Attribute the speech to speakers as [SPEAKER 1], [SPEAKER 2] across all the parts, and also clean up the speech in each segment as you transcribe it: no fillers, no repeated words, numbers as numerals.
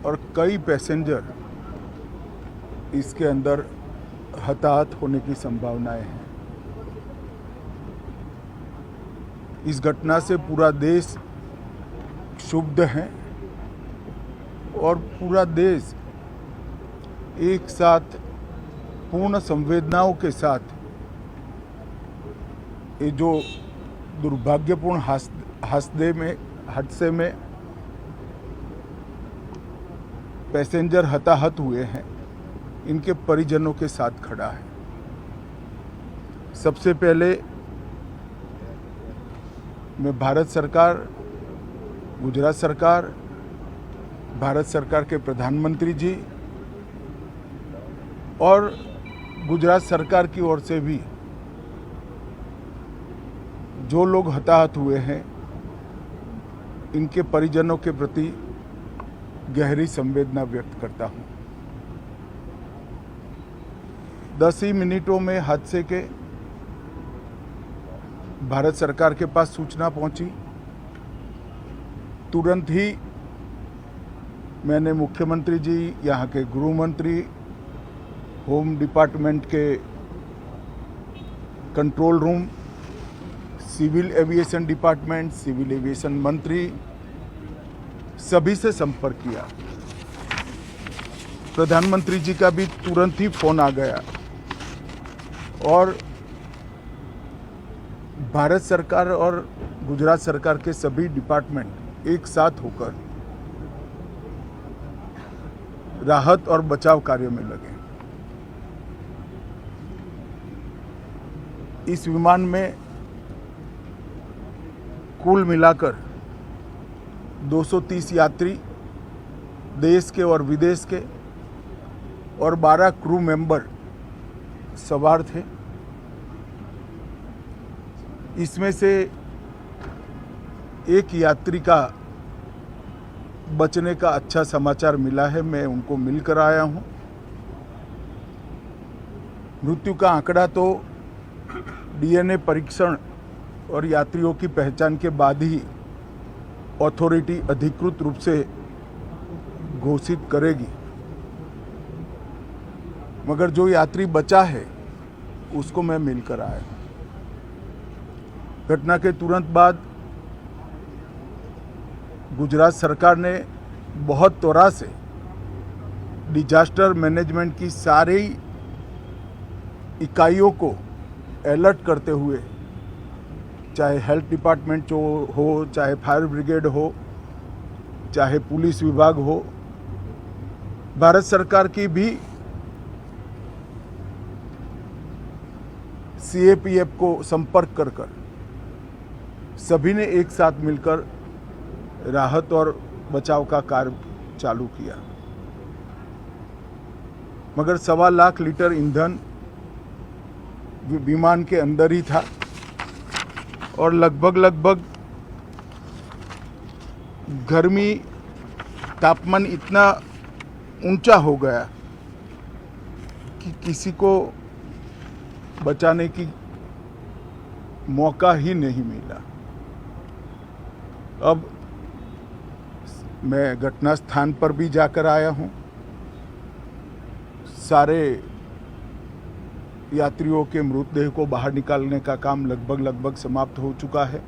[SPEAKER 1] और कई पैसेंजर इसके अंदर हताहत होने की संभावनाएं हैं। इस घटना से पूरा देश क्षुब्ध है और पूरा देश एक साथ पूर्ण संवेदनाओं के साथ ये जो दुर्भाग्यपूर्ण हादसे में पैसेंजर हताहत हुए हैं, इनके परिजनों के साथ खड़ा है। सबसे पहले मैं भारत सरकार, गुजरात सरकार, भारत सरकार के प्रधानमंत्री जी और गुजरात सरकार की ओर से भी जो लोग हताहत हुए हैं, इनके परिजनों के प्रति गहरी संवेदना व्यक्त करता हूं। 10 ही मिनटों में हादसे के भारत सरकार के पास सूचना पहुंची। तुरंत ही मैंने मुख्यमंत्री जी, यहाँ के गृह मंत्री, होम डिपार्टमेंट के control room, civil aviation department, civil aviation मंत्री, सभी से संपर्क किया। प्रधानमंत्री जी का भी तुरंत ही फोन आ गया और भारत सरकार और गुजरात सरकार के सभी डिपार्टमेंट एक साथ होकर राहत और बचाव कार्य में लगे। इस विमान में कुल मिलाकर 230 यात्री देश के और विदेश के और 12 क्रू मेंबर सवार थे। इसमें से एक यात्री का बचने का अच्छा समाचार मिला है, मैं उनको मिलकर आया हूं। मृत्यु का आंकड़ा तो डीएनए परीक्षण और यात्रियों की पहचान के बाद ही अथॉरिटी अधिकृत रूप से घोषित करेगी, मगर जो यात्री बचा है उसको मैं मिलकर आया हूं। घटना के तुरंत बाद गुजरात सरकार ने बहुत त्वरा से डिजास्टर मैनेजमेंट की सारी इकाइयों को अलर्ट करते हुए, चाहे हेल्थ डिपार्टमेंट जो हो, चाहे फायर ब्रिगेड हो, चाहे पुलिस विभाग हो, भारत सरकार की भी सीएपीएफ को संपर्क कर सभी ने एक साथ मिलकर राहत और बचाव का कार्य चालू किया। मगर 1.25 लाख लीटर ईंधन विमान के अंदर ही था और लगभग गर्मी, तापमान इतना ऊंचा हो गया कि किसी को बचाने की मौका ही नहीं मिला। अब मैं घटना स्थान पर भी जाकर आया हूं। सारे यात्रियों के मृतदेह को बाहर निकालने का काम लगभग समाप्त हो चुका है।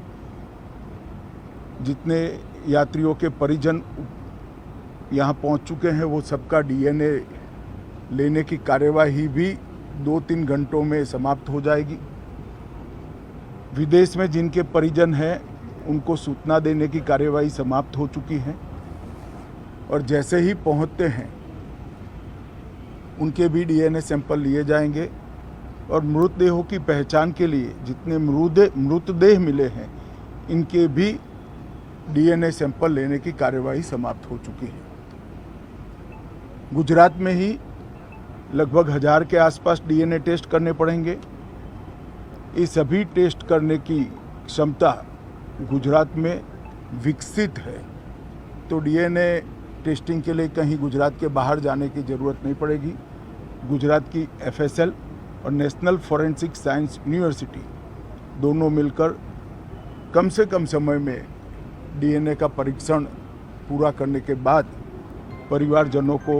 [SPEAKER 1] जितने यात्रियों के परिजन यहाँ पहुँच चुके हैं, वो सबका डीएनए लेने की कार्यवाही भी 2-3 घंटों में समाप्त हो जाएगी। विदेश में जिनके परिजन हैं, उनको सूचना देने की कार्यवाही समाप्त हो चुकी है और जैसे ही पहुँचते हैं उनके भी डीएनए सैंपल लिए जाएंगे और मृतदेहों की पहचान के लिए जितने मृतदेह मिले हैं, इनके भी डीएनए सैंपल लेने की कार्यवाही समाप्त हो चुकी है। गुजरात में ही लगभग 1000 के आसपास डीएनए टेस्ट करने पड़ेंगे। ये सभी टेस्ट करने की क्षमता गुजरात में विकसित है, तो डीएनए टेस्टिंग के लिए कहीं गुजरात के बाहर जाने की ज़रूरत नहीं पड़ेगी। गुजरात की एफएसएल और नेशनल फॉरेंसिक साइंस यूनिवर्सिटी दोनों मिलकर कम से कम समय में डीएनए का परीक्षण पूरा करने के बाद परिवारजनों को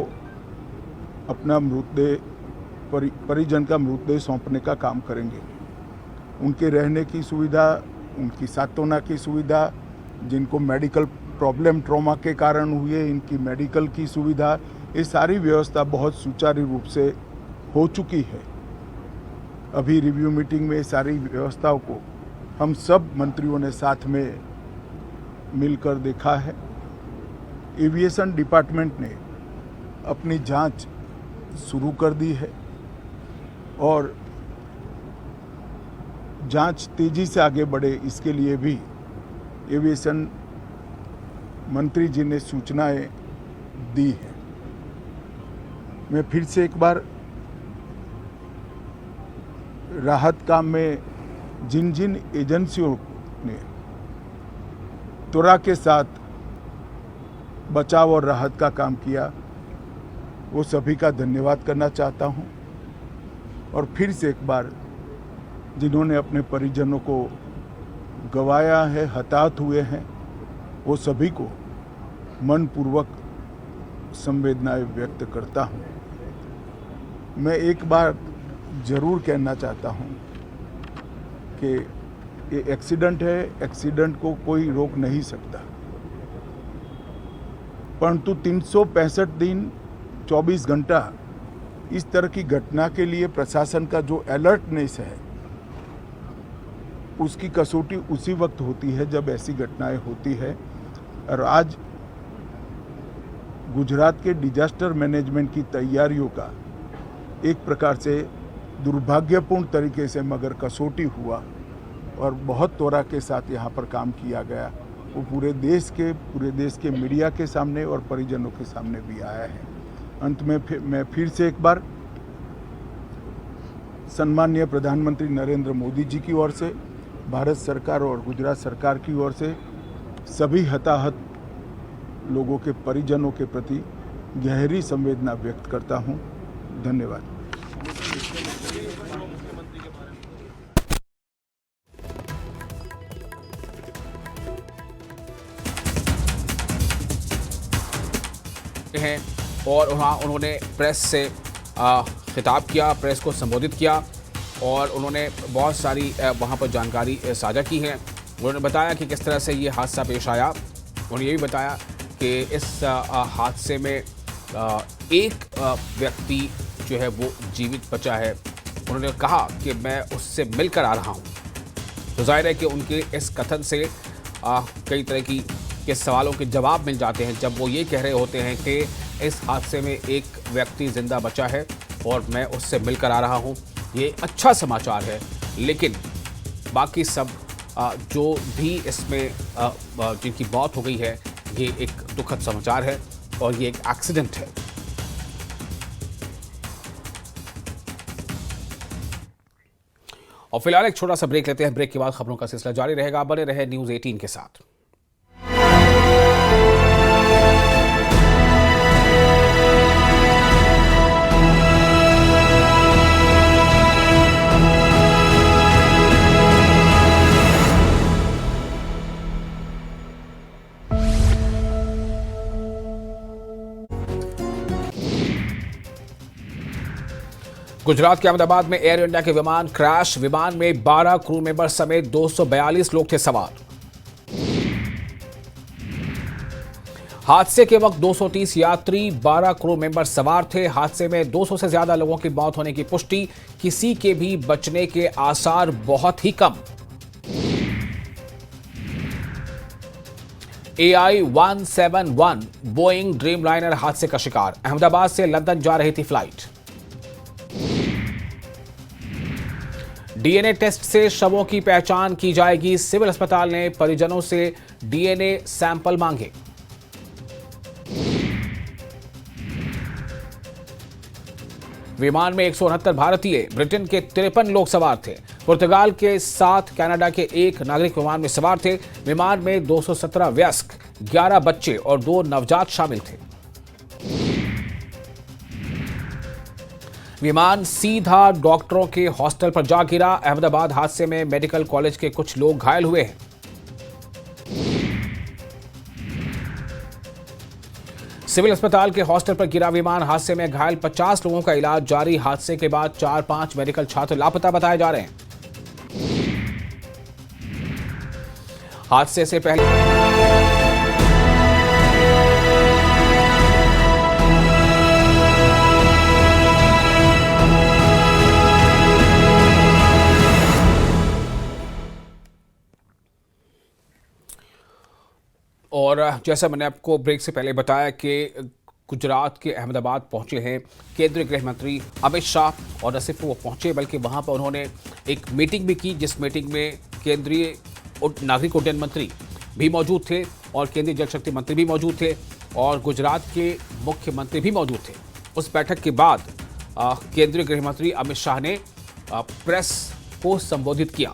[SPEAKER 1] अपना मृतदेह परिजन का मृतदेह सौंपने का काम करेंगे। उनके रहने की सुविधा, उनकी सांत्वना की सुविधा, जिनको मेडिकल प्रॉब्लम ट्रॉमा के कारण हुए इनकी मेडिकल की सुविधा, ये सारी व्यवस्था बहुत सुचारू रूप से हो चुकी है। अभी रिव्यू मीटिंग में सारी व्यवस्थाओं को हम सब मंत्रियों ने साथ में मिलकर देखा है। एविएशन डिपार्टमेंट ने अपनी जांच शुरू कर दी है और जांच तेजी से आगे बढ़े, इसके लिए भी एविएशन मंत्री जी ने सूचनाएं दी हैं। मैं फिर से एक बार राहत काम में जिन जिन एजेंसियों ने त्वरा के साथ बचाव और राहत का काम किया, वो सभी का धन्यवाद करना चाहता हूं। और फिर से एक बार जिन्होंने अपने परिजनों को गंवाया है, हताहत हुए हैं, वो सभी को मनपूर्वक संवेदनाएं व्यक्त करता हूं। मैं एक बार जरूर कहना चाहता हूं कि ये एक्सीडेंट है, एक्सीडेंट को कोई रोक नहीं सकता, परंतु 365 दिन 24 घंटा इस तरह की घटना के लिए प्रशासन का जो अलर्टनेस है, उसकी कसौटी उसी वक्त होती है जब ऐसी घटनाएं होती है। और आज गुजरात के डिजास्टर मैनेजमेंट की तैयारियों का एक प्रकार से दुर्भाग्यपूर्ण तरीके से मगर कसौटी हुआ और बहुत त्वरा के साथ यहाँ पर काम किया गया, वो पूरे देश के मीडिया के सामने और परिजनों के सामने भी आया है। अंत में मैं फिर से एक बार सम्माननीय प्रधानमंत्री नरेंद्र मोदी जी की ओर से, भारत सरकार और गुजरात सरकार की ओर से सभी हताहत लोगों के परिजनों के प्रति गहरी संवेदना व्यक्त करता हूं। धन्यवाद।
[SPEAKER 2] हैं और उन्होंने प्रेस से खिताब किया, प्रेस को संबोधित किया और उन्होंने बहुत सारी वहाँ पर जानकारी साझा की है। उन्होंने बताया कि किस तरह से ये हादसा पेश आया। उन्होंने ये भी बताया कि इस हादसे में एक व्यक्ति जो है वो जीवित बचा है। उन्होंने कहा कि मैं उससे मिलकर आ रहा हूँ। तो जाहिर है कि उनके इस कथन से कई तरह के सवालों के जवाब मिल जाते हैं जब वो ये कह रहे होते हैं कि इस हादसे में एक व्यक्ति जिंदा बचा है और मैं उससे मिलकर आ रहा हूँ। ये अच्छा समाचार है, लेकिन बाकी सब जो भी इसमें जिनकी मौत हो गई है, ये एक दुखद समाचार है और ये एक एक्सीडेंट है। और फिलहाल एक छोटा सा ब्रेक लेते हैं। ब्रेक के बाद खबरों का सिलसिला जारी रहेगा। बने रहे न्यूज़ 18 के साथ। गुजरात के अहमदाबाद में एयर इंडिया के विमान क्रैश। विमान में 12 क्रू मेंबर समेत 242 लोग थे सवार। हादसे के वक्त 230 यात्री, 12 क्रू मेंबर सवार थे। हादसे में 200 से ज्यादा लोगों की मौत होने की पुष्टि, किसी के भी बचने के आसार बहुत ही कम। AI-171 बोइंग ड्रीमलाइनर हादसे का शिकार। अहमदाबाद से लंदन जा रही थी फ्लाइट। डीएनए टेस्ट से शवों की पहचान की जाएगी। सिविल अस्पताल ने परिजनों से डीएनए सैंपल मांगे। विमान में 169 भारतीय, ब्रिटेन के 53 लोग सवार थे। पुर्तगाल के 7, कनाडा के 1 नागरिक विमान में सवार थे। विमान में 217 वयस्क, 11 बच्चे और 2 नवजात शामिल थे। विमान सीधा डॉक्टरों के हॉस्टल पर जा गिरा। अहमदाबाद हादसे में मेडिकल कॉलेज के कुछ लोग घायल हुए हैं। सिविल अस्पताल के हॉस्टल पर गिरा विमान, हादसे में घायल 50 लोगों का इलाज जारी। हादसे के बाद 4-5 मेडिकल छात्र लापता बताए जा रहे हैं। हादसे से पहले और जैसा मैंने आपको ब्रेक से पहले बताया कि गुजरात के अहमदाबाद पहुंचे हैं केंद्रीय गृह मंत्री अमित शाह। और न सिर्फ वो पहुंचे बल्कि वहां पर उन्होंने एक मीटिंग भी की, जिस मीटिंग में केंद्रीय नागरिक उड्डयन मंत्री भी मौजूद थे और केंद्रीय जल शक्ति मंत्री भी मौजूद थे और गुजरात के मुख्यमंत्री भी मौजूद थे। उस बैठक के बाद केंद्रीय गृह मंत्री अमित शाह ने प्रेस को संबोधित किया,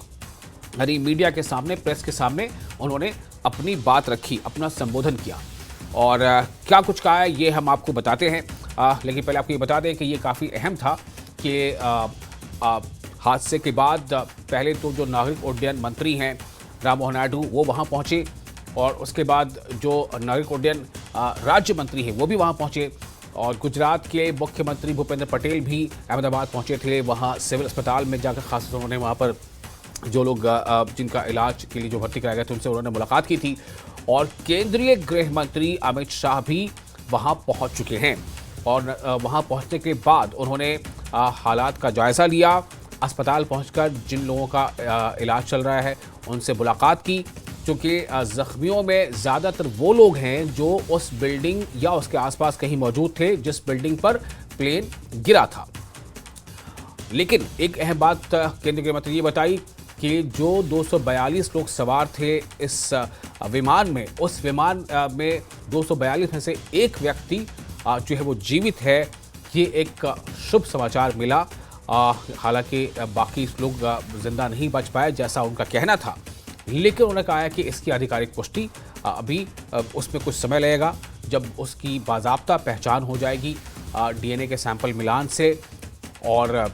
[SPEAKER 2] यानी मीडिया के सामने, प्रेस के सामने उन्होंने अपनी बात रखी, अपना संबोधन किया। और क्या कुछ कहा है ये हम आपको बताते हैं, लेकिन पहले आपको ये बता दें कि ये काफ़ी अहम था कि हादसे के बाद पहले तो जो नागरिक उड्डयन मंत्री हैं राम मोहन नायडू वो वहाँ पहुँचे और उसके बाद जो नागरिक उड्डयन राज्य मंत्री हैं वो भी वहाँ पहुँचे और गुजरात के मुख्यमंत्री भूपेंद्र पटेल भी अहमदाबाद पहुँचे थे। वहाँ सिविल अस्पताल में जाकर खासतौर उन्होंने वहाँ पर जो लोग जिनका इलाज के लिए जो भर्ती कराया गया था उनसे उन्होंने मुलाकात की थी और केंद्रीय गृह मंत्री अमित शाह भी वहां पहुंच चुके हैं। और वहां पहुंचने के बाद उन्होंने हालात का जायज़ा लिया, अस्पताल पहुंचकर जिन लोगों का इलाज चल रहा है उनसे मुलाकात की, क्योंकि ज़ख्मियों में ज़्यादातर वो लोग हैं जो उस बिल्डिंग या उसके आसपास कहीं मौजूद थे जिस बिल्डिंग पर प्लेन गिरा था। लेकिन एक अहम बात केंद्रीय गृह मंत्री ये बताई कि जो 242 लोग सवार थे इस विमान में, उस विमान में 242 में से एक व्यक्ति जो है वो जीवित है। ये एक शुभ समाचार मिला। हालांकि बाकी लोग जिंदा नहीं बच पाए जैसा उनका कहना था, लेकिन उन्होंने कहा है कि इसकी आधिकारिक पुष्टि अभी उसमें कुछ समय लगेगा। जब उसकी बाज़ाब्ता पहचान हो जाएगी DNA के सैंपल मिलान से और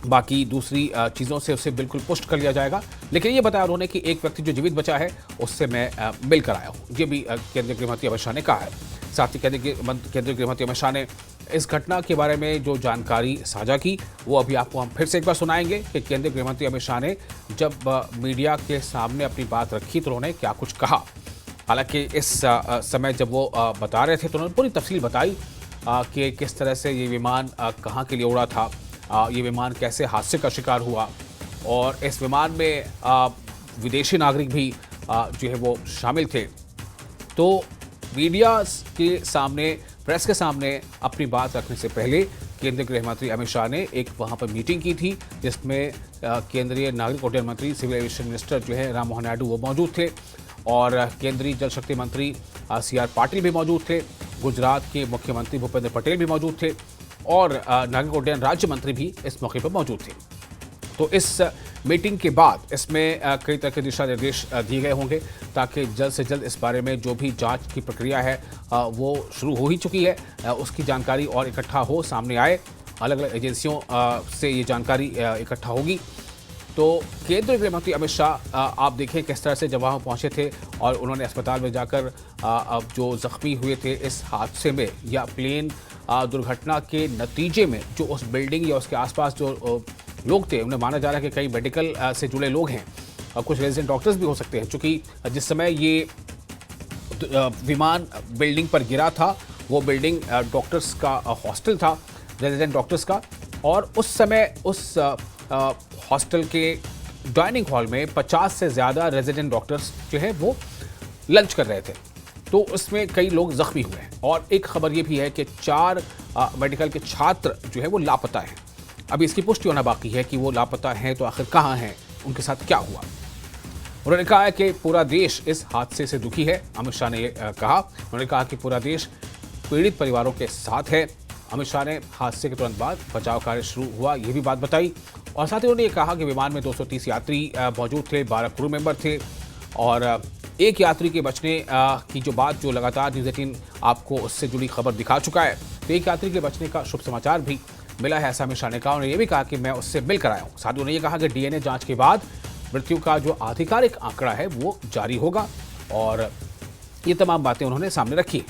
[SPEAKER 2] बाकी दूसरी चीज़ों से उसे बिल्कुल पुष्ट कर लिया जाएगा। लेकिन ये बताया उन्होंने कि एक व्यक्ति जो जीवित बचा है उससे मैं मिलकर आया हूँ, ये भी केंद्रीय गृह मंत्री अमित शाह ने कहा है। साथ ही केंद्रीय गृह मंत्री अमित शाह ने इस घटना के बारे में जो जानकारी साझा की वो अभी आपको हम फिर से एक बार सुनाएंगे कि केंद्रीय गृह मंत्री अमित शाह ने जब मीडिया के सामने अपनी बात रखी तो उन्होंने क्या कुछ कहा। हालांकि इस समय जब वो बता रहे थे तो उन्होंने पूरी तफसील बताई कि किस तरह से ये विमान कहाँ के लिए उड़ा था, ये विमान कैसे हादसे का शिकार हुआ और इस विमान में विदेशी नागरिक भी जो है वो शामिल थे। तो मीडिया के सामने, प्रेस के सामने अपनी बात रखने से पहले केंद्रीय गृह मंत्री अमित शाह ने एक वहाँ पर मीटिंग की थी जिसमें केंद्रीय नागरिक उड्डयन मंत्री, सिविल एविएशन मिनिस्टर जो है राम मोहन नायडू वो मौजूद थे और केंद्रीय जल शक्ति मंत्री CR पाटिल भी मौजूद थे, गुजरात के मुख्यमंत्री भूपेंद्र पटेल भी मौजूद थे और नागरिक उड्डयन राज्य मंत्री भी इस मौके पर मौजूद थे। तो इस मीटिंग के बाद इसमें कई तरह के दिशा निर्देश दिए गए होंगे ताकि जल्द से जल्द इस बारे में जो भी जांच की प्रक्रिया है वो शुरू हो ही चुकी है, उसकी जानकारी और इकट्ठा हो, सामने आए, अलग अलग एजेंसियों से ये जानकारी इकट्ठा होगी। तो केंद्रीय गृह मंत्री अमित शाह आप देखें किस तरह से जब वहाँ पहुँचे थे और उन्होंने अस्पताल में जाकर जो ज़ख्मी हुए थे इस हादसे में या प्लेन दुर्घटना के नतीजे में जो उस बिल्डिंग या उसके आसपास जो लोग थे, उन्हें माना जा रहा है कि कई मेडिकल से जुड़े लोग हैं और कुछ रेजिडेंट डॉक्टर्स भी हो सकते हैं, क्योंकि जिस समय ये विमान बिल्डिंग पर गिरा था वो बिल्डिंग डॉक्टर्स का हॉस्टल था, रेजिडेंट डॉक्टर्स का, और उस समय उस हॉस्टल के डाइनिंग हॉल में 50 से ज़्यादा रेजिडेंट डॉक्टर्स जो है वो लंच कर रहे थे। तो उसमें कई लोग ज़ख्मी हुए हैं और एक खबर ये भी है कि 4 मेडिकल के छात्र जो है वो लापता हैं। अभी इसकी पुष्टि होना बाकी है कि वो लापता हैं तो आखिर कहाँ हैं, उनके साथ क्या हुआ। उन्होंने कहा है कि पूरा देश इस हादसे से दुखी है। अमित शाह ने कहा, उन्होंने कहा कि पूरा देश पीड़ित परिवारों के साथ है। अमित शाह ने हादसे के तुरंत बाद बचाव कार्य शुरू हुआ ये भी बात बताई और साथ ही उन्होंने ये कहा कि विमान में 230 यात्री मौजूद थे, 12 क्रू मेंबर थे और एक यात्री के बचने की जो बात जो लगातार न्यूज़ 18 आपको उससे जुड़ी खबर दिखा चुका है, तो एक यात्री के बचने का शुभ समाचार भी मिला है, ऐसा अमित शाह ने कहा। उन्होंने ये भी कहा कि मैं उससे मिलकर आया हूँ। साथ ही उन्होंने ये कहा कि DNA जांच के बाद मृत्यु का जो आधिकारिक आंकड़ा है वो जारी होगा और ये तमाम बातें उन्होंने सामने रखी।